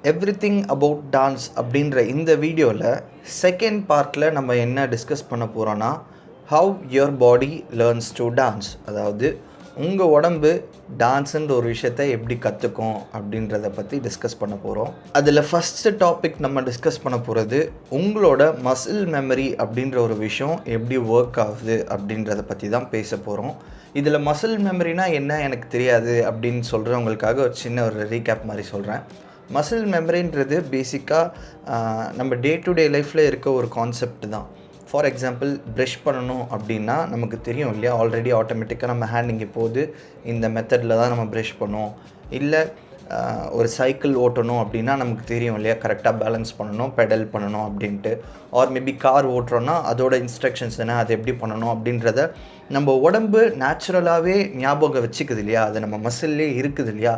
Everything about dance அப்படின்ற இந்த வீடியோவில் செகண்ட் பார்ட்டில் நம்ம என்ன டிஸ்கஸ் பண்ண போகிறோன்னா have your body learns to dance. அதாவது உங்கள் உடம்பு டான்ஸுன்ற ஒரு விஷயத்தை எப்படி கற்றுக்கும் அப்படின்றத பற்றி டிஸ்கஸ் பண்ண போகிறோம். அதில் ஃபஸ்ட்டு டாபிக் நம்ம டிஸ்கஸ் பண்ண போகிறது உங்களோட மசில் மெமரி அப்படின்ற ஒரு விஷயம் எப்படி ஒர்க் ஆகுது அப்படின்றத பற்றி தான் பேச போகிறோம். இதில் மசில் மெமரினா என்ன எனக்கு தெரியாது அப்படின்னு சொல்கிறவங்களுக்காக ஒரு சின்ன ஒரு ரீகேப் மாதிரி சொல்கிறேன். மசில் மெமரின்றது பேசிக்காக நம்ம டே டு டே லைஃப்பில் இருக்க ஒரு கான்செப்ட் தான். ஃபார் எக்ஸாம்பிள் ப்ரஷ் பண்ணணும் அப்படின்னா நமக்கு தெரியும் இல்லையா, ஆல்ரெடி ஆட்டோமேட்டிக்காக நம்ம ஹேண்ட் இங்கே போகுது, இந்த மெத்தடில் தான் நம்ம ப்ரஷ் பண்ணுவோம். இல்லை ஒரு சைக்கிள் ஓட்டணும் அப்படின்னா நமக்கு தெரியும் இல்லையா, கரெக்டாக பேலன்ஸ் பண்ணணும், பெடல் பண்ணணும் அப்படின்ட்டு. ஆர் மேபி கார் ஓட்டுறோன்னா அதோட இன்ஸ்ட்ரக்ஷன்ஸ் என்ன, அது எப்படி பண்ணணும் அப்படின்றத நம்ம உடம்பு நேச்சுரலாகவே ஞாபகம் வச்சுக்குது இல்லையா, அது நம்ம மசில்லே இருக்குது இல்லையா.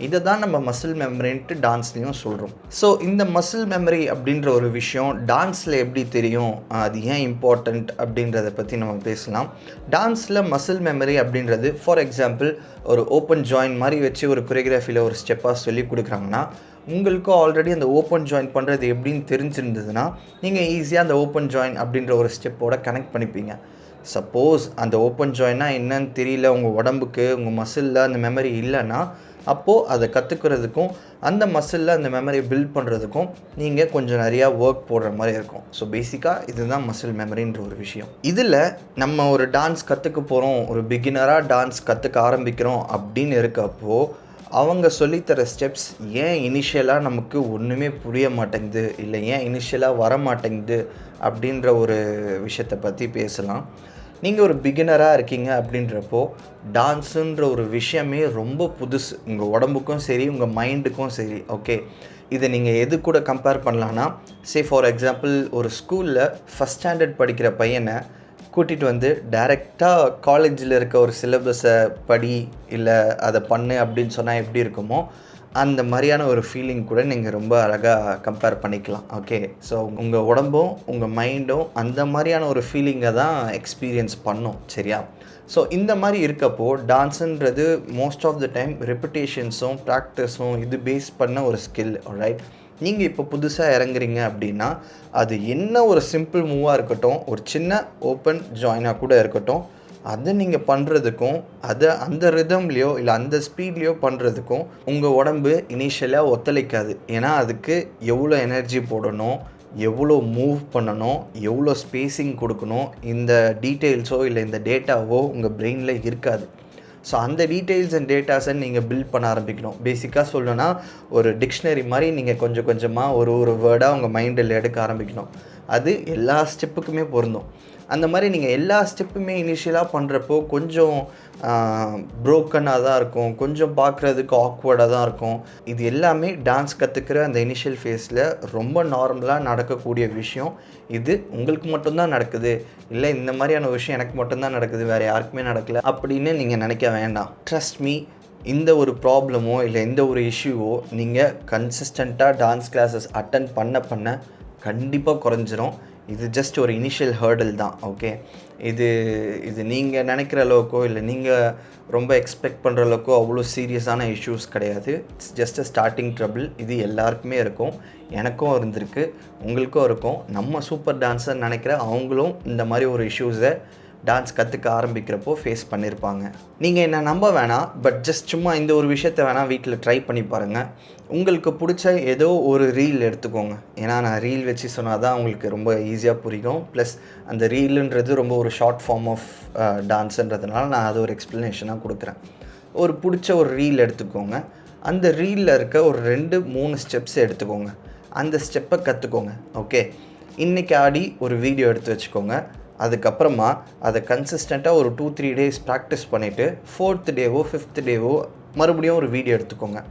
இதை தான் நம்ம மசில் மெமரின்ட்டு டான்ஸ்லேயும் சொல்கிறோம். ஸோ இந்த மசில் மெமரி அப்படின்ற ஒரு விஷயம் டான்ஸில் எப்படி தெரியும், அது ஏன் இம்பார்ட்டண்ட் அப்படின்றத பற்றி நம்ம பேசலாம். டான்ஸில் மசில் மெமரி அப்படின்றது ஃபார் எக்ஸாம்பிள் ஒரு ஓப்பன் ஜாயின் மாதிரி வச்சு ஒரு கொரியோகிராஃபியில் ஒரு ஸ்டெப்பாக சொல்லி கொடுக்குறாங்கன்னா உங்களுக்கும் ஆல்ரெடி அந்த ஓப்பன் ஜாயின் பண்ணுறது எப்படின்னு தெரிஞ்சிருந்ததுன்னா நீங்கள் ஈஸியாக அந்த ஓப்பன் ஜாயின் அப்படின்ற ஒரு ஸ்டெப்போட கனெக்ட் பண்ணிப்பீங்க. சப்போஸ் அந்த ஓப்பன் ஜாயின்னா என்னன்னு தெரியல, உங்கள் உடம்புக்கு உங்கள் மசிலில் அந்த மெமரி இல்லைன்னா அப்போது அதை கற்றுக்கிறதுக்கும் அந்த மசிலில் அந்த மெமரியை பில்ட் பண்ணுறதுக்கும் நீங்கள் கொஞ்சம் நிறையா ஒர்க் போடுற மாதிரி இருக்கும். ஸோ பேசிக்காக இதுதான் மசில் மெமரின்ற ஒரு விஷயம். இதில் நம்ம ஒரு டான்ஸ் கற்றுக்க போகிறோம், ஒரு பிகினராக டான்ஸ் கற்றுக்க ஆரம்பிக்கிறோம் அப்படின்னு இருக்கப்போ அவங்க சொல்லித்தர ஸ்டெப்ஸ் ஏன் இனிஷியலாக நமக்கு ஒன்றுமே புரிய மாட்டேங்குது, இல்லை ஏன் இனிஷியலாக வர மாட்டேங்குது அப்படின்ற ஒரு விஷயத்தை பற்றி பேசலாம். நீங்கள் ஒரு பிகினராக இருக்கீங்க அப்படின்றப்போ டான்ஸுன்ற ஒரு விஷயமே ரொம்ப புதுசு, உங்கள் உடம்புக்கும் சரி உங்கள் மைண்டுக்கும் சரி. ஓகே, இதை நீங்கள் எது கூட கம்பேர் பண்ணலான்னா, ஃபார் எக்ஸாம்பிள் ஒரு ஸ்கூலில் ஃபஸ்ட் ஸ்டாண்டர்ட் படிக்கிற பையனை கூட்டிகிட்டு வந்து டைரெக்டாக காலேஜில் இருக்க ஒரு சிலபஸை படி இல்லை அதை பண்ணு அப்படின்னு சொன்னால் எப்படி இருக்குமோ அந்த மாதிரியான ஒரு ஃபீலிங் கூட நீங்கள் ரொம்ப அழகாக கம்பேர் பண்ணிக்கலாம். ஓகே, ஸோ உங்கள் உடம்பும் உங்கள் மைண்டும் அந்த மாதிரியான ஒரு ஃபீலிங்கை தான் எக்ஸ்பீரியன்ஸ் பண்ணும், சரியா? ஸோ இந்த மாதிரி இருக்கப்போ டான்ஸுன்றது மோஸ்ட் ஆஃப் த டைம் ரெப்புடேஷன்ஸும் ப்ராக்டிஸும் இது பேஸ் பண்ண ஒரு ஸ்கில். ரைட், நீங்கள் இப்போ புதுசாக இறங்குறீங்க அப்படின்னா அது என்ன ஒரு சிம்பிள் மூவாக இருக்கட்டும், ஒரு சின்ன ஓப்பன் ஜாயினாக கூட இருக்கட்டும், அதை நீங்கள் பண்ணுறதுக்கும் அதை அந்த ரிதம்லேயோ இல்லை அந்த ஸ்பீட்லேயோ பண்ணுறதுக்கும் உங்கள் உடம்பு இனிஷியலாக ஒத்துழைக்காது. ஏன்னா அதுக்கு எவ்வளோ எனர்ஜி போடணும், எவ்வளோ மூவ் பண்ணணும், எவ்வளோ ஸ்பேஸிங் கொடுக்கணும், இந்த டீட்டெயில்ஸோ இல்லை இந்த டேட்டாவோ உங்கள் பிரெயினில் இருக்காது. ஸோ அந்த டீட்டெயில்ஸ் அண்ட் டேட்டாஸை நீங்கள் பில்ட் பண்ண ஆரம்பிக்கணும். பேசிக்காக சொல்லணும்னா ஒரு டிக்ஷனரி மாதிரி நீங்கள் கொஞ்சம் கொஞ்சமாக ஒரு வேர்டாக உங்கள் மைண்டில் எடுக்க ஆரம்பிக்கணும். அது எல்லா ஸ்டெப்புக்குமே பொருந்தும். அந்த மாதிரி நீங்கள் எல்லா ஸ்டெப்புமே இனிஷியலாக பண்ணுறப்போ கொஞ்சம் ப்ரோக்கனாக தான் இருக்கும், கொஞ்சம் பார்க்குறதுக்கு ஆக்வர்டாக தான் இருக்கும். இது எல்லாமே டான்ஸ் கற்றுக்கிற அந்த இனிஷியல் ஃபேஸில் ரொம்ப நார்மலாக நடக்கக்கூடிய விஷயம். இது உங்களுக்கு மட்டும்தான் நடக்குது, இல்லை இந்த மாதிரியான விஷயம் எனக்கு மட்டும்தான் நடக்குது, வேறு யாருக்குமே நடக்கலை அப்படின்னு நீங்கள் நினைக்க வேண்டாம். ட்ரஸ்ட் மீ, இந்த ஒரு ப்ராப்ளமோ இல்லை இந்த ஒரு இஷ்யூவோ நீங்கள் கன்சிஸ்டண்ட்டாக டான்ஸ் கிளாஸஸ் அட்டன் பண்ண கண்டிப்பாக குறைஞ்சிரும். இது ஜஸ்ட் ஒரு இனிஷியல் ஹேர்டில் தான். ஓகே, இது நீங்கள் நினைக்கிற அளவுக்கோ இல்லை நீங்கள் ரொம்ப எக்ஸ்பெக்ட் பண்ணுற அளவுக்கோ அவ்வளோ சீரியஸான இஷ்யூஸ் கிடையாது. It's just a starting trouble. இது எல்லாருக்குமே இருக்கும், எனக்கும் இருந்திருக்கு, உங்களுக்கும் இருக்கும். நம்ம சூப்பர் டான்ஸர் நினைக்கிற அவங்களும் இந்த மாதிரி ஒரு இஷ்யூஸை டான்ஸ் கற்றுக்க ஆரம்பிக்கிறப்போ ஃபேஸ் பண்ணியிருப்பாங்க. நீங்கள் என்ன நம்ப வேணாம், பட் ஜஸ்ட் சும்மா இந்த ஒரு விஷயத்தை வேணால் வீட்டில் ட்ரை பண்ணி பாருங்கள். உங்களுக்கு பிடிச்ச ஏதோ ஒரு ரீல் எடுத்துக்கோங்க. ஏன்னா நான் ரீல் வச்சு சொன்னால் தான் உங்களுக்கு ரொம்ப ஈஸியாக புரியும். ப்ளஸ் அந்த ரீலுன்றது ரொம்ப ஒரு ஷார்ட் ஃபார்ம் ஆஃப் டான்ஸுன்றதுனால நான் அது ஒரு எக்ஸ்ப்ளனேஷனாக கொடுக்குறேன். ஒரு பிடிச்ச ஒரு ரீல் எடுத்துக்கோங்க. அந்த ரீலில் இருக்க ஒரு 2-3 ஸ்டெப்ஸ் எடுத்துக்கோங்க. அந்த ஸ்டெப்பை கற்றுக்கோங்க. ஓகே, இன்றைக்கி ஆடி ஒரு வீடியோ எடுத்து வச்சுக்கோங்க. அதுக்கப்புறமா அதை கன்சிஸ்டண்ட்டாக ஒரு 2-3 டேஸ் ப்ராக்டிஸ் பண்ணிவிட்டு 4th டேவோ 5th டேவோ மறுபடியும் ஒரு வீடியோ எடுத்துக்கோங்க.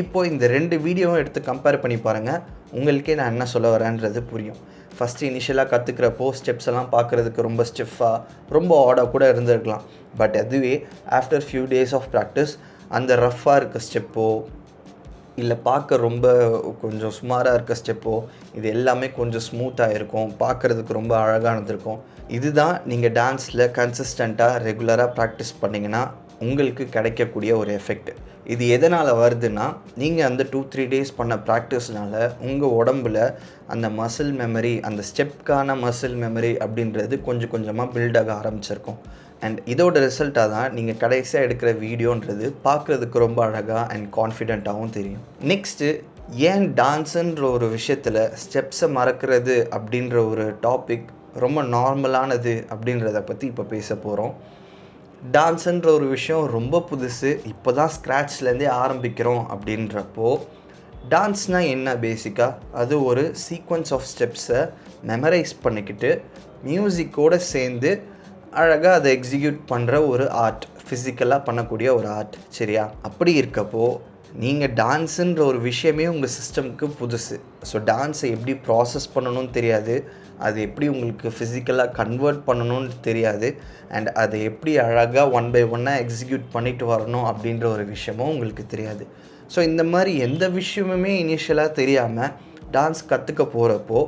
இப்போது இந்த 2 வீடியோவும் எடுத்து கம்பேர் பண்ணி பாருங்கள், உங்களுக்கே நான் என்ன சொல்ல வரேன்றது புரியும். ஃபஸ்ட்டு இனிஷியலாக கற்றுக்கிறப்போ ஸ்டெப்ஸ் எல்லாம் பார்க்குறதுக்கு ரொம்ப ஸ்டிஃபாக ரொம்ப ஆடாக கூட இருந்திருக்கலாம். பட் அதுவே after few days of practice அந்த ரஃப்பாக இருக்க ஸ்டெப்போ இல்லை பார்க்க ரொம்ப கொஞ்சம் சுமாராக இருக்க ஸ்டெப்போ இது எல்லாமே கொஞ்சம் ஸ்மூத்தாக இருக்கும், பார்க்குறதுக்கு ரொம்ப அழகானது இருக்கும். இதுதான் நீங்கள் டான்ஸில் கன்சிஸ்டண்ட்டாக ரெகுலராக ப்ராக்டிஸ் பண்ணிங்கன்னா உங்களுக்கு கிடைக்கக்கூடிய ஒரு எஃபெக்ட். இது எதனால் வருதுன்னா, நீங்கள் அந்த 2-3 டேஸ் பண்ண ப்ராக்டிஸ்னால உங்கள் உடம்புல அந்த மசில் மெமரி, அந்த ஸ்டெப்க்கான மசில் மெமரி அப்படின்றது கொஞ்சம் கொஞ்சமாக பில்ட் ஆக ஆரம்பிச்சிருக்கும். அண்ட் இதோட ரிசல்ட்டாக தான் நீங்கள் கடைசியாக எடுக்கிற வீடியோன்றது பார்க்குறதுக்கு ரொம்ப அழகாக அண்ட் கான்ஃபிடென்ட்டாகவும் தெரியும். நெக்ஸ்ட்டு, ஏன் டான்ஸுன்ற ஒரு விஷயத்தில் ஸ்டெப்ஸை மறக்கிறது அப்படின்ற ஒரு டாபிக் ரொம்ப நார்மலானது அப்படின்றத பற்றி இப்போ பேச போகிறோம். டான்ஸுன்ற ஒரு விஷயம் ரொம்ப புதுசு, இப்போ தான் ஸ்க்ராட்ச்லேருந்தே ஆரம்பிக்கிறோம் அப்படின்றப்போ, டான்ஸ்னால் என்ன பேசிக்காக? அது ஒரு சீக்வன்ஸ் ஆஃப் ஸ்டெப்ஸை மெமரைஸ் பண்ணிக்கிட்டு மியூசிக்கோடு சேர்ந்து அழகாக அதை எக்ஸிக்யூட் பண்ணுற ஒரு ஆர்ட், ஃபிசிக்கலாக பண்ணக்கூடிய ஒரு ஆர்ட். சரியா? அப்படி இருக்கப்போ நீங்கள் டான்ஸுன்ற ஒரு விஷயமே உங்கள் சிஸ்டமுக்கு புதுசு. ஸோ டான்ஸை எப்படி ப்ராசஸ் பண்ணணும்னு தெரியாது, அது எப்படி உங்களுக்கு ஃபிசிக்கலாக கன்வெர்ட் பண்ணணும்னு தெரியாது, அண்ட் அதை எப்படி அழகாக 1 by 1 எக்ஸிக்யூட் பண்ணிட்டு வரணும் அப்படின்ற ஒரு விஷயமும் உங்களுக்கு தெரியாது. ஸோ இந்த மாதிரி எந்த விஷயமுமே இனிஷியலாக தெரியாமல் டான்ஸ் கற்றுக்க போகிறப்போ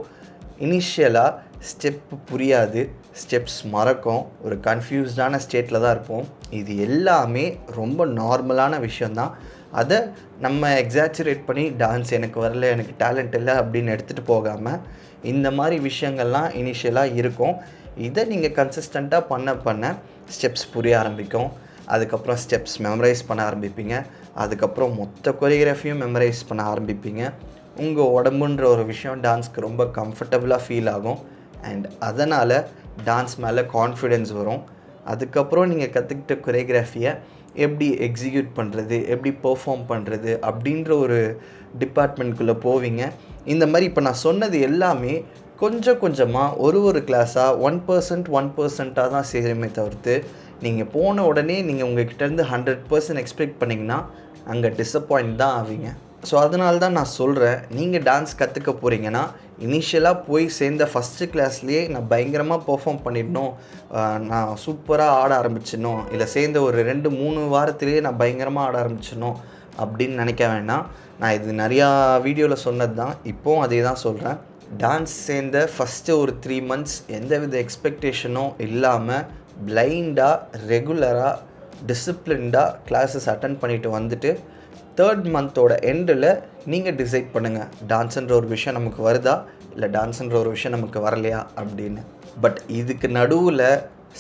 இனிஷியலாக ஸ்டெப்பு புரியாது, ஸ்டெப்ஸ் மறக்கும், ஒரு கன்ஃபியூஸ்டான ஸ்டேட்டில் தான் இருப்போம். இது எல்லாமே ரொம்ப நார்மலான விஷயந்தான். அதை நம்ம எக்ஸாச்சுரேட் பண்ணி டான்ஸ் எனக்கு வரல, எனக்கு டேலண்ட் இல்லை அப்படின்னு எடுத்துகிட்டு போகாமல் இந்த மாதிரி விஷயங்கள்லாம் இனிஷியலாக இருக்கும். இதை நீங்கள் கன்சிஸ்டண்ட்டாக பண்ண ஸ்டெப்ஸ் புரிய ஆரம்பிக்கும். அதுக்கப்புறம் ஸ்டெப்ஸ் மெமரைஸ் பண்ண ஆரம்பிப்பீங்க. அதுக்கப்புறம் மொத்த கொரியோகிராஃபியும் மெமரைஸ் பண்ண ஆரம்பிப்பீங்க. உங்கள் உடம்புன்ற ஒரு விஷயம் டான்ஸ்க்கு ரொம்ப கம்ஃபர்டபுளாக ஃபீல் ஆகும். அண்ட் அதனால் டான்ஸ் மேலே கான்ஃபிடென்ஸ் வரும். அதுக்கப்புறம் நீங்கள் கற்றுக்கிட்ட கொரியோகிராஃபியை எப்படி எக்ஸிக்யூட் பண்ணுறது, எப்படி பெர்ஃபார்ம் பண்ணுறது அப்படின்ற ஒரு டிபார்ட்மெண்ட்குள்ளே போவீங்க. இந்த மாதிரி இப்போ நான் சொன்னது எல்லாமே கொஞ்சம் கொஞ்சமாக ஒரு கிளாஸாக 1% தான் சேருமே தவிர்த்து, நீங்கள் போன உடனே நீங்கள் உங்கள்கிட்டேருந்து 100% எக்ஸ்பெக்ட் பண்ணிங்கன்னா அங்கே டிசப்பாயிண்ட் தான் ஆவீங்க. ஸோ அதனால தான் நான் சொல்கிறேன், நீங்கள் டான்ஸ் கற்றுக்க போகிறீங்கன்னா இனிஷியலாக போய் சேர்ந்த ஃபஸ்ட்டு கிளாஸ்லேயே நான் பயங்கரமாக பெர்ஃபார்ம் பண்ணிடணும், நான் சூப்பராக ஆட ஆரம்பிச்சிடணும், இல்லை சேர்ந்த ஒரு 2-3 வாரத்திலேயே நான் பயங்கரமாக ஆட ஆரம்பிச்சிடணும் அப்படின்னு நினைக்க வேண்டாம். நான் இது நிறையா வீடியோவில் சொன்னது தான், இப்போவும் அதே தான் சொல்கிறேன். டான்ஸ் சேர்ந்த ஃபஸ்ட்டு ஒரு 3 months எந்தவித எக்ஸ்பெக்டேஷனும் இல்லாமல் பிளைண்டாக ரெகுலராக டிசிப்ளின்டாக கிளாஸஸ் அட்டன் பண்ணிவிட்டு வந்துட்டு 3rd month எண்டில் நீங்கள் டிசைட் பண்ணுங்கள், டான்ஸுன்ற ஒரு விஷயம் நமக்கு வருதா, இல்லை டான்ஸுன்ற ஒரு விஷயம் நமக்கு வரலையா அப்படின்னு. பட் இதுக்கு நடுவில்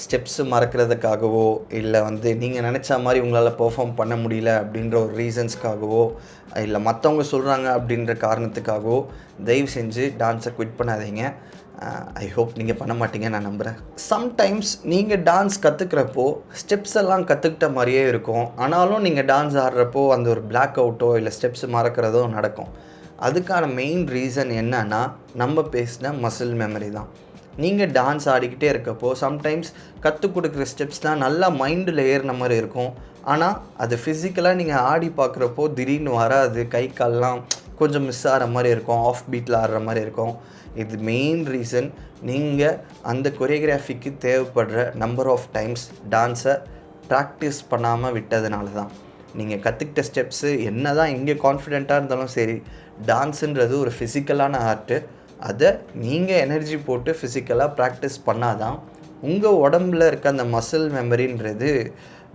ஸ்டெப்ஸு மறக்கிறதுக்காகவோ, இல்லை நீங்கள் நினச்ச மாதிரி உங்களால் பெர்ஃபார்ம் பண்ண முடியல அப்படின்ற ஒரு ரீசன்ஸ்க்காகவோ, இல்லை மற்றவங்க சொல்கிறாங்க அப்படின்ற காரணத்துக்காகவோ தயவு செஞ்சு டான்ஸை குவிட் பண்ணாதீங்க. ஐ ஹோப் நீங்கள் பண்ண மாட்டீங்க, நான் நம்புகிறேன். சம்டைம்ஸ் நீங்கள் டான்ஸ் கற்றுக்கிறப்போ ஸ்டெப்ஸ் எல்லாம் கற்றுக்கிட்ட மாதிரியே இருக்கும், ஆனாலும் நீங்கள் டான்ஸ் ஆடுறப்போ அந்த ஒரு பிளாக் அவுட்டோ இல்லை ஸ்டெப்ஸ் மறக்கிறதோ நடக்கும். அதுக்கான மெயின் ரீசன் என்னன்னா, நம்ம பேசின மசில் மெமரி தான். நீங்கள் டான்ஸ் ஆடிக்கிட்டே இருக்கப்போ சம்டைம்ஸ் கற்றுக் கொடுக்குற ஸ்டெப்ஸ்லாம் நல்லா மைண்டில் ஏறின மாதிரி இருக்கும், ஆனால் அது ஃபிசிக்கலாக நீங்கள் ஆடி பார்க்குறப்போ திடீர்னு வராது, கை கால்லாம் கொஞ்சம் மிஸ் ஆகிற மாதிரி இருக்கும், ஆஃப் பீட்டில் ஆடுற மாதிரி இருக்கும். இது மெயின் ரீசன், நீங்கள் அந்த கொரியோகிராஃபிக்கு தேவைப்படுற நம்பர் ஆஃப் டைம்ஸ் டான்ஸை ப்ராக்டிஸ் பண்ணாமல் விட்டதுனால தான். நீங்கள் கற்றுக்கிட்ட ஸ்டெப்ஸு என்ன தான் இங்கே கான்ஃபிடெண்ட்டாக இருந்தாலும் சரி, டான்ஸுன்றது ஒரு ஃபிசிக்கலான ஆர்ட்டு. அதை நீங்கள் எனர்ஜி போட்டு ஃபிசிக்கலாக ப்ராக்டிஸ் பண்ணால் தான் உங்கள் உடம்புல இருக்க அந்த மசில் மெமரின்றது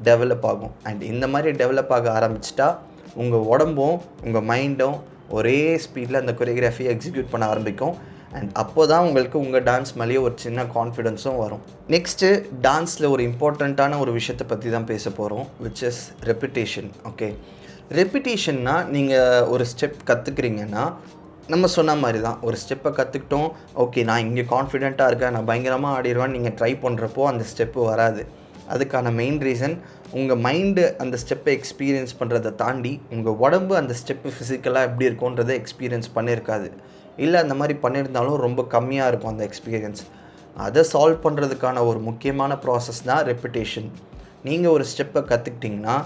டெவலப் ஆகும். அண்ட் இந்த மாதிரி டெவலப் ஆக ஆரம்பிச்சிட்டா உங்கள் உடம்பும் உங்கள் மைண்டும் ஒரே ஸ்பீடில் அந்த கொரியோகிராஃபியை எக்ஸிக்யூட் பண்ண ஆரம்பிக்கும். அண்ட் அப்போ தான் உங்களுக்கு உங்கள் டான்ஸ் மேலேயே ஒரு சின்ன கான்ஃபிடென்ஸும் வரும். நெக்ஸ்ட்டு, டான்ஸில் ஒரு இம்பார்ட்டண்ட்டான ஒரு விஷயத்தை பற்றி தான் பேச போகிறோம், விச் இஸ் ரெப்பிட்டேஷன். ஓகே, ரெப்பிட்டேஷன்னா நீங்கள் ஒரு ஸ்டெப் கற்றுக்குறீங்கன்னா நம்ம சொன்ன மாதிரி தான், ஒரு ஸ்டெப்பை கற்றுக்கிட்டோம், ஓகே நான் இங்கே கான்ஃபிடெண்ட்டாக இருக்கேன், நான் பயங்கரமாக ஆடிடுவேன்னு நீங்கள் ட்ரை பண்ணுறப்போ அந்த ஸ்டெப்பு வராது. அதுக்கான மெயின் ரீசன், உங்கள் மைண்டு அந்த ஸ்டெப்பை எக்ஸ்பீரியன்ஸ் பண்ணுறதை தாண்டி உங்கள் உடம்பு அந்த ஸ்டெப்பு ஃபிசிக்கலாக எப்படி இருக்குன்றதை எக்ஸ்பீரியன்ஸ் பண்ணியிருக்காது. இல்லை அந்த மாதிரி பண்ணியிருந்தாலும் ரொம்ப கம்மியாக இருக்கும் அந்த எக்ஸ்பீரியன்ஸ். அதை சால்வ் பண்ணுறதுக்கான ஒரு முக்கியமான ப்ராசஸ் தான் ரெப்பிட்டேஷன். நீங்கள் ஒரு ஸ்டெப்பை கற்றுக்கிட்டிங்கன்னா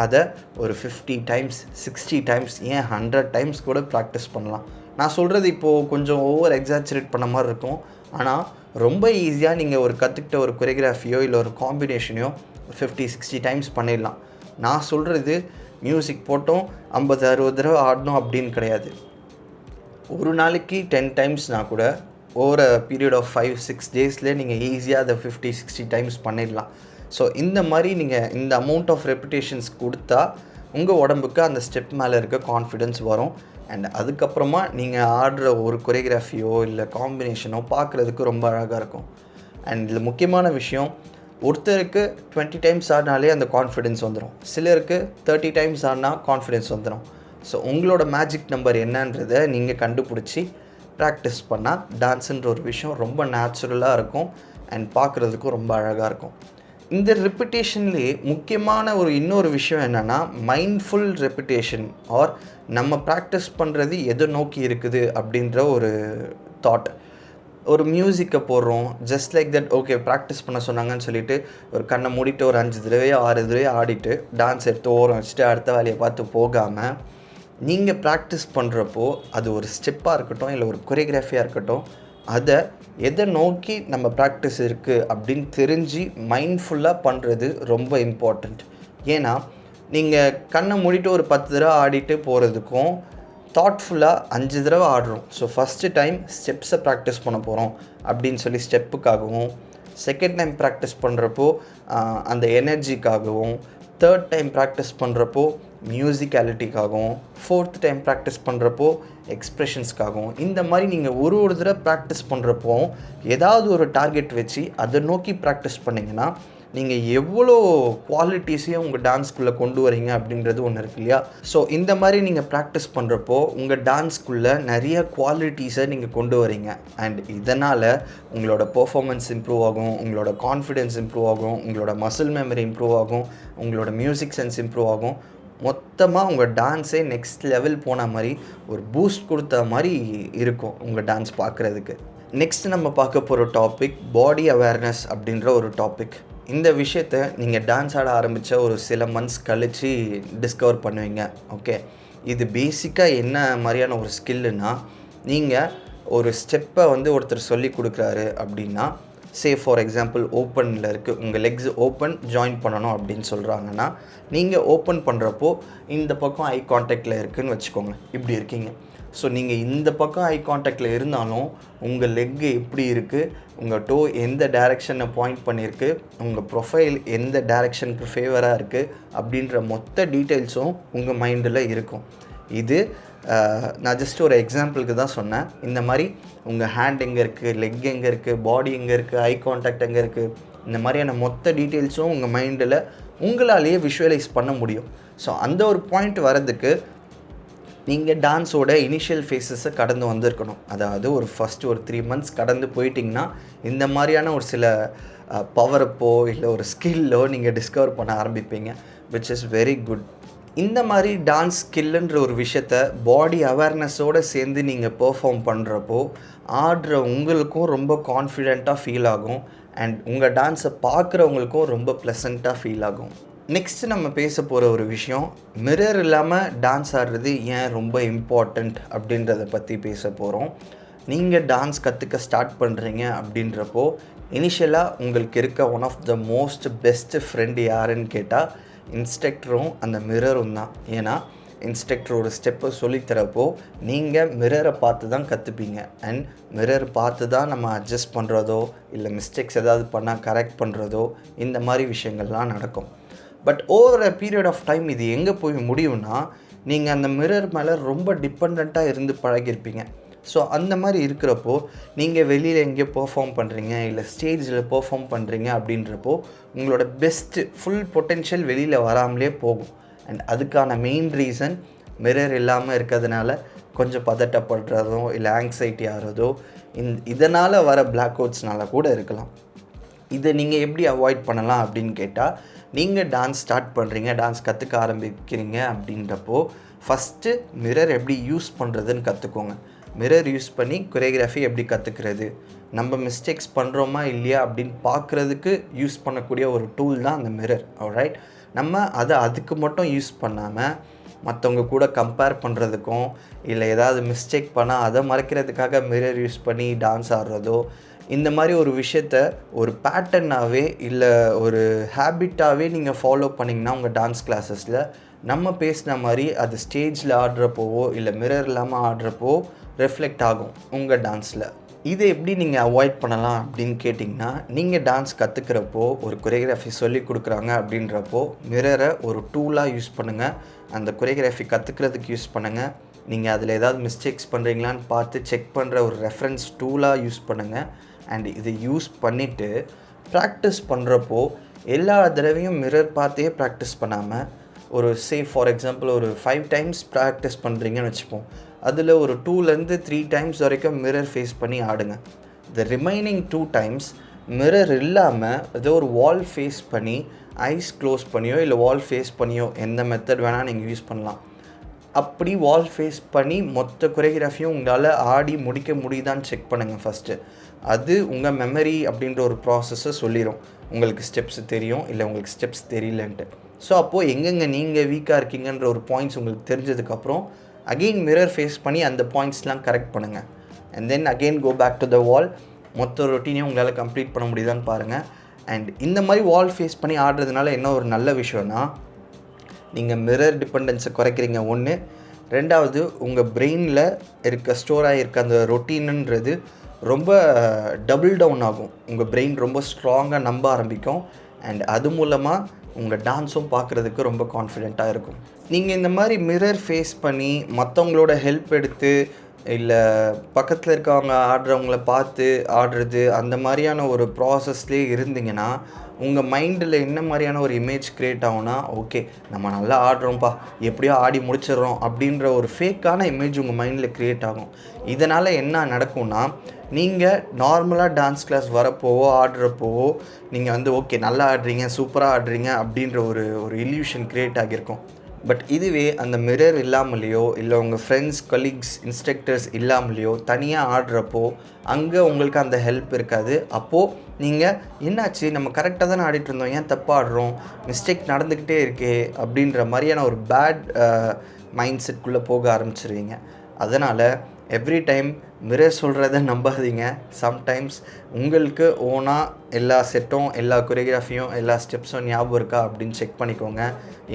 அதை ஒரு 50 times 60 times ஏன் 100 times கூட ப்ராக்டிஸ் பண்ணலாம். நான் சொல்கிறது இப்போது கொஞ்சம் ஓவர் எக்ஸாச்சுரேட் பண்ண மாதிரி இருக்கும், ஆனால் ரொம்ப ஈஸியாக நீங்கள் ஒரு கற்றுக்கிட்ட ஒரு கொரியோகிராஃபியோ இல்லை ஒரு காம்பினேஷனையோ 50-60 times பண்ணிடலாம். நான் சொல்கிறது மியூசிக் போட்டோம் 50-60 தடவை ஆடணும் அப்படின்னு கிடையாது. ஒரு நாளைக்கு 10 timesனால் கூட ஓவர் பீரியட் ஆஃப் 5-6 daysலேயே நீங்கள் ஈஸியாக அதை 50-60 times பண்ணிடலாம். ஸோ இந்த மாதிரி நீங்கள் இந்த அமௌண்ட் ஆஃப் ரெப்பிட்டேஷன்ஸ் கொடுத்தா உங்கள் உடம்புக்கு அந்த ஸ்டெப் மேலே இருக்க கான்ஃபிடென்ஸ் வரும். அண்ட் அதுக்கப்புறமா நீங்கள் ஆடுற ஒரு கொரியோகிராஃபியோ இல்லை காம்பினேஷனோ பார்க்குறதுக்கு ரொம்ப அழகாக இருக்கும். அண்ட் இதில் முக்கியமான விஷயம், ஒருத்தருக்கு 20 டைம்ஸ் ஆடினாலே அந்த கான்ஃபிடென்ஸ் வந்துடும், சிலருக்கு 30 டைம்ஸ் ஆடினா கான்ஃபிடென்ஸ் வந்துடும். ஸோ உங்களோட மேஜிக் நம்பர் என்னன்றதை நீங்கள் கண்டுபிடிச்சி ப்ராக்டிஸ் பண்ணால் டான்ஸுன்ற ஒரு விஷயம் ரொம்ப நேச்சுரலாக இருக்கும் அண்ட் பார்க்குறதுக்கும் ரொம்ப அழகாக இருக்கும். இந்த ரெப்பிட்டேஷன்லேயே முக்கியமான இன்னொரு விஷயம் என்னென்னா மைண்ட்ஃபுல் ரெப்பிட்டேஷன், ஆர் நம்ம ப்ராக்டிஸ் பண்ணுறது எதை நோக்கி இருக்குது அப்படின்ற ஒரு தாட். ஒரு மியூசிக்கை போடுறோம், just like that, okay practice பண்ண சொன்னாங்கன்னு சொல்லிவிட்டு ஒரு கண்ணை மூடிட்டு ஒரு 5 தடவையோ 6 தடவையோ ஆடிட்டு டான்ஸ் எடுத்து ஓரம் வச்சுட்டு அடுத்த வேலையை பார்த்து போகாமல், நீங்கள் ப்ராக்டிஸ் பண்ணுறப்போ அது ஒரு ஸ்டெப்பாக இருக்கட்டும் இல்லை ஒரு கொரியோகிராஃபியாக இருக்கட்டும், அதை எதை நோக்கி நம்ம ப்ராக்டிஸ் இருக்குது அப்படின்னு தெரிஞ்சு மைண்ட்ஃபுல்லாக பண்ணுறது ரொம்ப இம்பார்ட்டண்ட். ஏன்னா நீங்கள் கண்ணை மூடிட்டு ஒரு 10 தடவை ஆடிட்டு போகிறதுக்கும் தாட்ஃபுல்லாக 5 தடவை ஆடுறோம். ஸோ ஃபஸ்ட்டு டைம் ஸ்டெப்ஸை ப்ராக்டிஸ் பண்ண போகிறோம் அப்படின்னு சொல்லி ஸ்டெப்புக்காகவும், செகண்ட் டைம் ப்ராக்டிஸ் பண்ணுறப்போ அந்த எனர்ஜிக்காகவும், தேர்ட் டைம் ப்ராக்டிஸ் பண்ணுறப்போ மியூசிக்காலிட்டிக்காகவும், ஃபோர்த் டைம் ப்ராக்டிஸ் பண்ணுறப்போ எக்ஸ்ப்ரெஷன்ஸ்க்காகவும், இந்த மாதிரி நீங்கள் ஒரு தடவை ப்ராக்டிஸ் பண்ணுறப்போ ஏதாவது ஒரு டார்கெட் வச்சு அதை நோக்கி ப்ராக்டிஸ் பண்ணிங்கன்னா நீங்கள் எவ்வளோ குவாலிட்டிஸையும் உங்கள் டான்ஸ்குள்ளே கொண்டு வரீங்க அப்படின்றது ஒன்று இருக்கு இல்லையா? ஸோ இந்த மாதிரி நீங்கள் ப்ராக்டிஸ் பண்ணுறப்போ உங்கள் டான்ஸ்குள்ளே நிறைய குவாலிட்டிஸை நீங்கள் கொண்டு வரீங்க. அண்ட் இதனால் உங்களோட பெர்ஃபார்மன்ஸ் இம்ப்ரூவ் ஆகும், உங்களோட கான்ஃபிடென்ஸ் இம்ப்ரூவ் ஆகும், உங்களோட மசில் மெமரி இம்ப்ரூவ் ஆகும், உங்களோட மியூசிக் சென்ஸ் இம்ப்ரூவ் ஆகும். மொத்தமாக உங்கள் டான்ஸே நெக்ஸ்ட் லெவல் போன மாதிரி ஒரு பூஸ்ட் கொடுத்த மாதிரி இருக்கும் உங்கள் டான்ஸ் பார்க்குறதுக்கு. நெக்ஸ்ட் நம்ம பார்க்க போகிற டாபிக் பாடி அவேர்னஸ் அப்படின்ற ஒரு டாபிக். இந்த விஷயத்தை நீங்கள் டான்ஸ் ஆட ஆரம்பித்த ஒரு சில மந்த்ஸ் கழித்து டிஸ்கவர் பண்ணுவீங்க. ஓகே, இது பேசிக்காக என்ன மாதிரியான ஒரு ஸ்கில்லுன்னா, நீங்கள் ஒரு ஸ்டெப்பை ஒருத்தர் சொல்லி கொடுக்குறாரு அப்படின்னா, ஃபார் எக்ஸாம்பிள் ஓப்பனில் இருக்குது, உங்கள் லெக்ஸ் ஓப்பன் ஜாயின் பண்ணணும் அப்படின்னு சொல்கிறாங்கன்னா, நீங்கள் ஓப்பன் பண்ணுறப்போ இந்த பக்கம் ஐ கான்டாக்டில் இருக்குதுன்னு வச்சுக்கோங்க, இப்படி இருக்கீங்க. ஸோ நீங்கள் இந்த பக்கம் ஐ கான்டாக்டில் இருந்தாலும் உங்கள் லெக்கு எப்படி இருக்குது, உங்கள் டோ எந்த டைரெக்ஷனை பாயிண்ட் பண்ணியிருக்கு, உங்கள் ப்ரொஃபைல் எந்த டைரெக்ஷனுக்கு ஃபேவராக இருக்குது அப்படின்ற மொத்த டீட்டெயில்ஸும் உங்கள் மைண்டில் இருக்கும். இது நான் ஜஸ்ட் ஒரு எக்ஸாம்பிளுக்கு தான் சொன்னேன். இந்த மாதிரி உங்கள் ஹேண்ட் எங்கே இருக்குது, லெக் எங்கே இருக்குது, பாடி எங்கே இருக்குது, ஐ கான்டாக்ட் எங்கே இருக்குது, இந்த மாதிரியான மொத்த டீட்டெயில்ஸும் உங்கள் மைண்டில் உங்களாலேயே விஷுவலைஸ் பண்ண முடியும். ஸோ அந்த ஒரு பாயிண்ட் வரதுக்கு நீங்கள் டான்ஸோட இனிஷியல் ஃபேஸஸை கடந்து வந்திருக்கணும். அதாவது ஃபஸ்ட்டு ஒரு 3 மந்த்ஸ் கடந்து போயிட்டிங்கன்னா இந்த மாதிரியான ஒரு சில பவரப்போ இல்லை ஒரு ஸ்கில்லோ நீங்கள் டிஸ்கவர் பண்ண ஆரம்பிப்பீங்க, விச் இஸ் வெரி குட். இந்த மாதிரி டான்ஸ் ஸ்கில்லுன்ற ஒரு விஷயத்த பாடி அவேர்னஸோடு சேர்ந்து நீங்கள் பெர்ஃபார்ம் பண்ணுறப்போ ஆடுற உங்களுக்கும் ரொம்ப கான்ஃபிடெண்ட்டாக ஃபீல் ஆகும். அண்ட் உங்கள் டான்ஸை பார்க்குறவங்களுக்கும் ரொம்ப ப்ளசண்ட்டாக ஃபீல் ஆகும். நெக்ஸ்ட்டு நம்ம பேச போகிற ஒரு விஷயம், மிரர் இல்லாமல் டான்ஸ் ஆடுறது ஏன் ரொம்ப இம்பார்ட்டண்ட் அப்படின்றத பற்றி பேச போகிறோம். நீங்கள் டான்ஸ் கற்றுக்க ஸ்டார்ட் பண்ணுறீங்க அப்படின்றப்போ இனிஷியலாக உங்களுக்கு இருக்க one of the most best friend யாருன்னு கேட்டால் இன்ஸ்ட்ரக்டரும் அந்த மிரரும் தான். ஏன்னா இன்ஸ்ட்ரக்டர் ஒரு ஸ்டெப்பை சொல்லித்தரப்போ நீங்கள் மிரரை பார்த்து தான் கற்றுப்பீங்க. அண்ட் மிரர் பார்த்து தான் நம்ம அட்ஜஸ்ட் பண்ணுறதோ இல்லை மிஸ்டேக்ஸ் ஏதாவது பண்ணால் கரெக்ட் பண்ணுறதோ இந்த மாதிரி விஷயங்கள்லாம் நடக்கும். But over a period of time இது எங்கே போய் முடியும்னா, நீங்கள் அந்த மிரர் மேலே ரொம்ப டிபெண்ட்டாக இருந்து பழகிருப்பீங்க. ஸோ அந்த மாதிரி இருக்கிறப்போ நீங்கள் வெளியில் எங்கேயோ பெர்ஃபார்ம் பண்ணுறீங்க இல்லை ஸ்டேஜில் பெர்ஃபார்ம் பண்ணுறீங்க அப்படின்றப்போ உங்களோட பெஸ்ட்டு ஃபுல் பொட்டென்ஷியல் வெளியில் வராமலே போகும். அண்ட் அதுக்கான மெயின் ரீசன் மிரர் இல்லாமல் இருக்கிறதுனால கொஞ்சம் பதட்டப்படுறதோ இல்லை ஆங்ஸைட்டி ஆகிறதோ இதனால் வர பிளாக் அவுட்ஸ்னால கூட இருக்கலாம். இதை நீங்கள் எப்படி அவாய்ட் பண்ணலாம் அப்படின்னு கேட்டால், நீங்கள் டான்ஸ் ஸ்டார்ட் பண்ணுறீங்க, டான்ஸ் கற்றுக்க ஆரம்பிக்கிறீங்க அப்படின்றப்போ ஃபஸ்ட்டு மிரர் எப்படி யூஸ் பண்ணுறதுன்னு கற்றுக்கோங்க. மிரர் யூஸ் பண்ணி கொரியோகிராஃபி எப்படி கற்றுக்கிறது, நம்ம மிஸ்டேக்ஸ் பண்ணுறோமா இல்லையா அப்படின்னு பார்க்குறதுக்கு யூஸ் பண்ணக்கூடிய ஒரு டூல் தான் அந்த மிரர். ஆல்ரைட், நம்ம அதை அதுக்கு மட்டும் யூஸ் பண்ணாமல் மற்றவங்க கூட கம்பேர் பண்ணுறதுக்கும் இல்லை ஏதாவது மிஸ்டேக் பண்ணால் அதை மறைக்கிறதுக்காக மிரர் யூஸ் பண்ணி டான்ஸ் ஆடுறதோ, இந்த மாதிரி ஒரு விஷயத்த ஒரு பேட்டர்னாகவே இல்லை ஒரு ஹேபிட்டாகவே நீங்கள் ஃபாலோ பண்ணிங்கன்னா உங்கள் டான்ஸ் கிளாஸஸில் நம்ம பேசின மாதிரி அது ஸ்டேஜில் ஆடுறப்போவோ இல்லை மிரர் இல்லாமல் ஆடுறப்போ ரெஃப்ளெக்ட் ஆகும் உங்கள் டான்ஸில். இதை எப்படி நீங்கள் அவாய்ட் பண்ணலாம் அப்படின்னு கேட்டிங்கன்னா, நீங்கள் டான்ஸ் கற்றுக்கிறப்போ ஒரு கொரியோகிராஃபி சொல்லி கொடுக்குறாங்க அப்படின்றப்போ மிரரை ஒரு டூலாக யூஸ் பண்ணுங்கள். அந்த கொரியோகிராஃபி கற்றுக்கிறதுக்கு யூஸ் பண்ணுங்கள். நீங்கள் அதில் ஏதாவது மிஸ்டேக்ஸ் பண்ணுறீங்களான்னு பார்த்து செக் பண்ணுற ஒரு ரெஃபரன்ஸ் டூலாக யூஸ் பண்ணுங்கள். அண்ட் இதை யூஸ் பண்ணிவிட்டு ப்ராக்டிஸ் பண்ணுறப்போ எல்லா தடவையும் மிரர் பார்த்தே ப்ராக்டிஸ் பண்ணாமல் ஒரு ஃபார் எக்ஸாம்பிள் ஒரு 5 டைம்ஸ் ப்ராக்டிஸ் பண்ணுறீங்கன்னு வச்சுப்போம். அதில் ஒரு 2லேருந்து 3 டைம்ஸ் வரைக்கும் மிரர் ஃபேஸ் பண்ணி ஆடுங்க. த ரிமைனிங் 2 டைம்ஸ் மிரர் இல்லாமல் ஏதோ ஒரு வால் ஃபேஸ் பண்ணி ஐஸ் க்ளோஸ் பண்ணியோ இல்லை வால் ஃபேஸ் பண்ணியோ எந்த மெத்தட் வேணால் நீங்கள் யூஸ் பண்ணலாம். அப்படி வால் ஃபேஸ் பண்ணி மொத்த கொரியோகிராஃபியும் உங்களால் ஆடி முடிக்க முடியுதான்னு செக் பண்ணுங்கள் ஃபஸ்ட்டு. அது உங்கள் மெமரி அப்படின்ற ஒரு ப்ராசஸை சொல்லிடும். உங்களுக்கு ஸ்டெப்ஸ் தெரியும் இல்லை உங்களுக்கு ஸ்டெப்ஸ் தெரியலன்ட்டு. ஸோ அப்போது எங்கெங்கே நீங்கள் வீக்காக இருக்கீங்கன்ற ஒரு பாயிண்ட்ஸ் உங்களுக்கு தெரிஞ்சதுக்கப்புறம் அகெயின் மிரர் ஃபேஸ் பண்ணி அந்த பாயிண்ட்ஸ்லாம் கரெக்ட் பண்ணுங்கள். And then again go back to the wall. மொத்த ரொட்டீனையும் உங்களால் கம்ப்ளீட் பண்ண முடியுதான்னு பாருங்கள். அண்ட் இந்த மாதிரி வால் ஃபேஸ் பண்ணி ஆடுறதுனால என்ன ஒரு நல்ல விஷயம்னா, நீங்கள் மிரர் டிபெண்டன்ஸை குறைக்கிறீங்க ஒன்று. ரெண்டாவது, உங்கள் பிரெயினில் ஸ்டோர் ஆகியிருக்க அந்த ரொட்டீனுன்றது ரொம்ப டபுள் டவுன் ஆகும். உங்கள் பிரெயின் ரொம்ப ஸ்ட்ராங்காக நம்ப ஆரம்பிக்கும். அண்ட் அது மூலமாக உங்கள் டான்ஸும் பார்க்குறதுக்கு ரொம்ப கான்ஃபிடெண்ட்டாக இருக்கும். நீங்கள் இந்த மாதிரி மிரர் ஃபேஸ் பண்ணி மற்றவங்களோட ஹெல்ப் எடுத்து இல்லை பக்கத்தில் இருக்கவங்க ஆடுறவங்கள பார்த்து ஆடுறது அந்த மாதிரியான ஒரு ப்ராசஸ்லேயே இருந்தீங்கன்னா உங்கள் மைண்டில் என்ன மாதிரியான ஒரு இமேஜ் க்ரியேட் ஆகும்னா, ஓகே நம்ம நல்லா ஆடுறோம்ப்பா, எப்படியோ ஆடி முடிச்சிடுறோம் அப்படின்ற ஒரு ஃபேக்கான இமேஜ் உங்கள் மைண்டில் க்ரியேட் ஆகும். இதனால் என்ன நடக்கும்னா, நீங்கள் நார்மலாக டான்ஸ் கிளாஸ் வரப்போவோ ஆடுறப்போவோ நீங்கள் ஓகே நல்லா ஆடுறீங்க, சூப்பராக ஆடுறீங்க அப்படின்ற ஒரு இல்யூஷன் க்ரியேட் ஆகியிருக்கும். பட் இதுவே அந்த மிரர் இல்லாமலேயோ இல்லை உங்கள் ஃப்ரெண்ட்ஸ், கலீக்ஸ், இன்ஸ்ட்ரக்டர்ஸ் இல்லாமலேயோ தனியாக ஆடுறப்போ அங்கே உங்களுக்கு அந்த ஹெல்ப் இருக்காது. அப்போது நீங்கள் என்னாச்சு, நம்ம கரெக்டாக தானே ஆடிட்டு இருந்தோம், ஏன் தப்பாக ஆடுறோம், மிஸ்டேக் நடந்துக்கிட்டே இருக்கே அப்படின்ற மாதிரியான ஒரு பேட் மைண்ட் செட்குள்ளே போக ஆரம்பிச்சிருவீங்க. அதனால் எவ்ரி டைம் மிரர் சொல்கிறத நம்பாதீங்க. சம்டைம்ஸ் உங்களுக்கு ஓனாக எல்லா செட்டும், எல்லா கொரியோகிராஃபியும், எல்லா ஸ்டெப்ஸும் ஞாபகம் இருக்கா அப்படின்னு செக் பண்ணிக்கோங்க.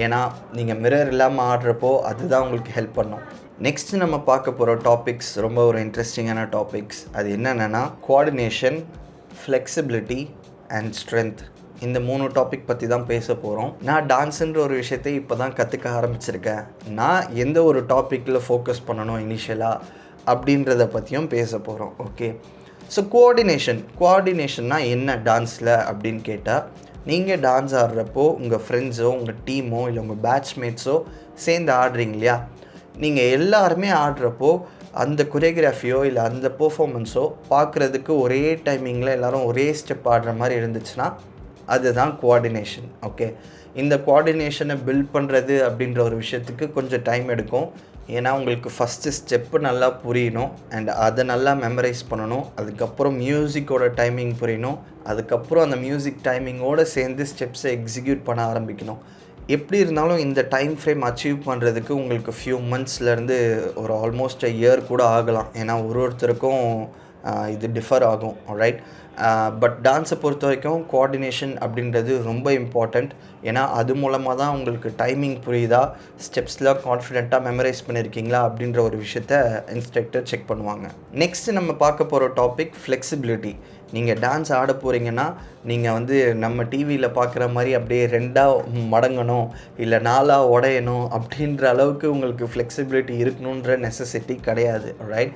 ஏன்னா நீங்கள் மிரர் இல்லாமல் ஆடுறப்போ அதுதான் உங்களுக்கு ஹெல்ப் பண்ணும். நெக்ஸ்ட்டு நம்ம பார்க்க போகிற டாபிக்ஸ் ரொம்ப ஒரு இன்ட்ரெஸ்டிங்கான டாபிக்ஸ். அது என்னென்னா கோஆர்டினேஷன், ஃப்ளெக்சிபிலிட்டி அண்ட் ஸ்ட்ரென்த். இந்த 3 டாபிக் பற்றி தான் பேச போகிறோம். நான் டான்ஸுன்ற ஒரு விஷயத்தை இப்போ தான் கற்றுக்க ஆரம்பிச்சிருக்கேன். நான் எந்த ஒரு டாப்பிக்கில் ஃபோக்கஸ் பண்ணணும் இனிஷியலாக அப்படின்றத பற்றியும் பேச போகிறோம். ஓகே, ஸோ கோஆர்டினேஷன்னா என்ன டான்ஸில் அப்படின்னு கேட்டால், நீங்கள் டான்ஸ் ஆடுறப்போ உங்கள் ஃப்ரெண்ட்ஸோ, உங்கள் டீமோ இல்லை உங்கள் பேட்ச்மேட்ஸோ சேர்ந்து ஆடுறீங்க இல்லையா, நீங்கள் எல்லாருமே ஆடுறப்போ அந்த கொரியோகிராஃபியோ இல்லை அந்த பெர்ஃபார்மன்ஸோ பார்க்குறதுக்கு ஒரே டைமிங்கில் எல்லோரும் ஒரே ஸ்டெப் ஆடுற மாதிரி இருந்துச்சுன்னா அதுதான் கோஆர்டினேஷன். ஓகே, இந்த கோஆர்டினேஷனை பில்ட் பண்ணுறது அப்படின்ற ஒரு விஷயத்துக்கு கொஞ்சம் டைம் எடுக்கும். ஏன்னா உங்களுக்கு ஃபஸ்ட்டு ஸ்டெப்பு நல்லா புரியணும் அண்ட் அதை நல்லா மெமரைஸ் பண்ணணும். அதுக்கப்புறம் மியூசிக்கோட டைமிங் புரியணும். அதுக்கப்புறம் அந்த மியூசிக் டைமிங்கோடு சேர்ந்து ஸ்டெப்ஸை எக்ஸிக்யூட் பண்ண ஆரம்பிக்கணும். எப்படி இருந்தாலும் இந்த டைம் ஃப்ரேம் அச்சீவ் பண்ணுறதுக்கு உங்களுக்கு ஃபியூ மந்த்ஸ்லேருந்து ஒரு ஆல்மோஸ்ட் இயர் கூட ஆகலாம். ஏன்னா ஒருத்தருக்கும் இது டிஃபர் ஆகும். ரைட், பட் டான்ஸை பொறுத்த வரைக்கும் கோஆர்டினேஷன் அப்படின்றது ரொம்ப இம்பார்ட்டண்ட். ஏன்னா அது மூலமாக தான் உங்களுக்கு டைமிங் புரியுதா, ஸ்டெப்ஸ்லாம் கான்ஃபிடெண்ட்டாக மெமரைஸ் பண்ணியிருக்கீங்களா அப்படின்ற ஒரு விஷயத்த இன்ஸ்ட்ரக்டர் செக் பண்ணுவாங்க. நெக்ஸ்ட்டு நம்ம பார்க்க போகிற டாபிக் ஃப்ளெக்சிபிலிட்டி. நீங்கள் டான்ஸ் ஆட போகிறீங்கன்னா நீங்கள் நம்ம டிவியில் பார்க்குற மாதிரி அப்படியே 2ஆக மடங்கணும் இல்லை 4ஆக உடையணும் அப்படின்ற அளவுக்கு உங்களுக்கு ஃப்ளெக்சிபிலிட்டி இருக்கணுன்ற நெசசிட்டி கிடையாது. ரைட்,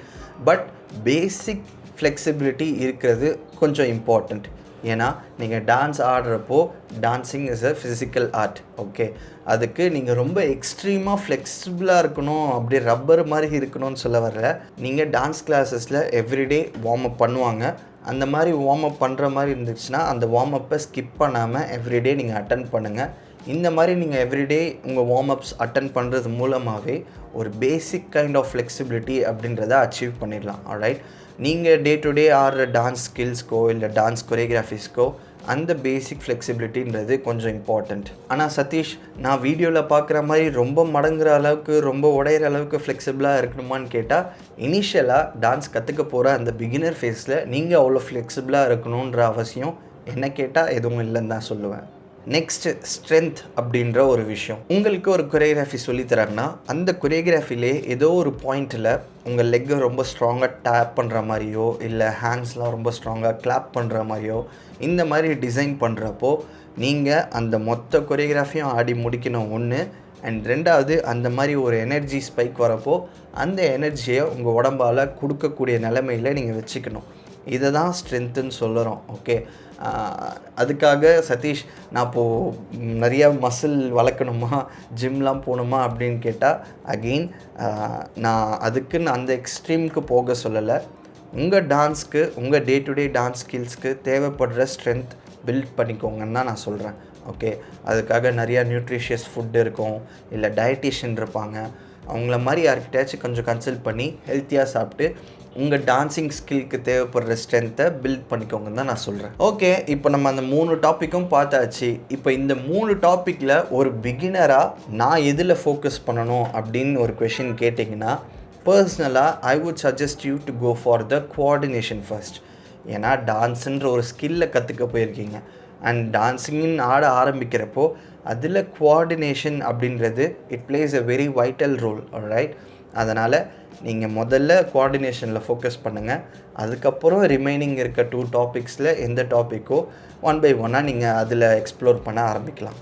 பட் பேசிக் ஃப்ளெக்சிபிலிட்டி இருக்கிறது கொஞ்சம் இம்பார்ட்டண்ட். ஏன்னா நீங்கள் டான்ஸ் ஆடுறப்போ dancing is a physical art. Okay, அதுக்கு நீங்கள் ரொம்ப எக்ஸ்ட்ரீமாக ஃப்ளெக்சிபிளாக இருக்கணும், அப்படியே ரப்பர் மாதிரி இருக்கணும்னு சொல்ல வரல. நீங்கள் டான்ஸ் கிளாஸஸில் எவ்ரிடே வார்ம் அப் பண்ணுவாங்க. அந்த மாதிரி வார்ம் அப் பண்ணுற மாதிரி இருந்துச்சுன்னா அந்த வார்ம் அப்பை ஸ்கிப் பண்ணாமல் எவ்ரிடே நீங்கள் அட்டன் பண்ணுங்கள். இந்த மாதிரி நீங்கள் எவ்ரிடே உங்கள் வார்ம் அப்ஸ் அட்டன் பண்ணுறது மூலமாகவே ஒரு பேசிக் கைண்ட் ஆஃப் ஃப்ளெக்சிபிலிட்டி அப்படின்றத அச்சீவ் பண்ணிடலாம். ஆல்ரைட், நீங்கள் டே டு டே ஆடுற டான்ஸ் ஸ்கில்ஸ்க்கோ இல்லை டான்ஸ் கொரியோகிராஃபிஸ்க்கோ அந்த பேசிக் ஃப்ளெக்சிபிலிட்டின்றது கொஞ்சம் இம்பார்ட்டண்ட். ஆனால் சதீஷ், நான் வீடியோவில் பார்க்குற மாதிரி ரொம்ப மடங்குற அளவுக்கு, ரொம்ப உடையிற அளவுக்கு ஃப்ளெக்சிபிளாக இருக்கணுமான்னு கேட்டால், இனிஷியலாக டான்ஸ் கற்றுக்க போகிற அந்த பிகினர் ஃபேஸில் நீங்கள் அவ்வளோ ஃப்ளெக்சிபிளாக இருக்கணுன்ற அவசியம் என்ன கேட்டால் எதுவும் இல்லைன்னு தான் சொல்லுவேன். நெக்ஸ்ட்டு ஸ்ட்ரென்த் அப்படின்ற ஒரு விஷயம். உங்களுக்கு ஒரு கொரியோகிராஃபி சொல்லித்தராங்கன்னா அந்த கொரியோகிராஃபிலே ஏதோ ஒரு பாயிண்ட்டில் உங்கள் லெக்கை ரொம்ப ஸ்ட்ராங்காக டேப் பண்ணுற மாதிரியோ இல்லை ஹேண்ட்ஸ்லாம் ரொம்ப ஸ்ட்ராங்காக கிளாப் பண்ணுற மாதிரியோ இந்த மாதிரி டிசைன் பண்ணுறப்போ நீங்கள் அந்த மொத்த கொரியோகிராஃபியும் ஆடி முடிக்கணும் ஒன்று. அண்ட் ரெண்டாவது அந்த மாதிரி ஒரு எனர்ஜி ஸ்பைக் வரப்போ அந்த எனர்ஜியை உங்கள் உடம்பால் கொடுக்கக்கூடிய நிலைமையில் நீங்கள் வச்சுக்கணும். இதை தான் ஸ்ட்ரென்த்துன்னு சொல்லுறோம். ஓகே, அதுக்காக சதீஷ் நான் இப்போது நிறையா மசில் வளர்க்கணுமா, ஜிம்லாம் போகணுமா அப்படின்னு கேட்டால் அகெயின் நான் அதுக்குன்னு அந்த எக்ஸ்ட்ரீமுக்கு போக சொல்லலை. உங்கள் டான்ஸ்க்கு, உங்கள் டே டு டே டான்ஸ் ஸ்கில்ஸ்க்கு தேவைப்படுற ஸ்ட்ரென்த் பில்ட் பண்ணிக்கோங்கன்னு தான் நான் சொல்கிறேன். ஓகே, அதுக்காக நிறையா நியூட்ரிஷியஸ் ஃபுட் இருக்கும், இல்லை டயட்டிஷியன் இருப்பாங்க, அவங்கள மாதிரி யார்கிட்டயாச்சும் கொஞ்சம் கன்சல்ட் பண்ணி ஹெல்த்தியாக சாப்பிட்டு உங்கள் டான்ஸிங் ஸ்கில்க்கு தேவைப்படுற ஸ்ட்ரென்த்தை பில்ட் பண்ணிக்கோங்கன்னு தான் நான் சொல்கிறேன். ஓகே, இப்போ நம்ம அந்த 3 டாப்பிக்கும் பார்த்தாச்சு. இப்போ இந்த 3 டாப்பிக்கில் ஒரு பிகினராக நான் எதில் ஃபோக்கஸ் பண்ணணும் அப்படின்னு ஒரு கொஷின் கேட்டிங்கன்னா, பர்சனலாக I would suggest you to go for the coordination first. ஏன்னா டான்ஸுன்ற ஒரு ஸ்கில்லை கற்றுக்க போயிருக்கீங்க. அண்ட் டான்ஸிங்கின்னு ஆட ஆரம்பிக்கிறப்போ அதில் கோஆர்டினேஷன் அப்படின்றது it plays a very vital role. Alright, அதனால் நீங்கள் முதல்ல கோஆர்டினேஷனில் ஃபோக்கஸ் பண்ணுங்கள். அதுக்கப்புறம் ரிமைனிங் இருக்க 2 டாபிக்ஸில் எந்த டாப்பிக்கோ 1 by 1 நீங்கள் அதில் எக்ஸ்ப்ளோர் பண்ண ஆரம்பிக்கலாம்.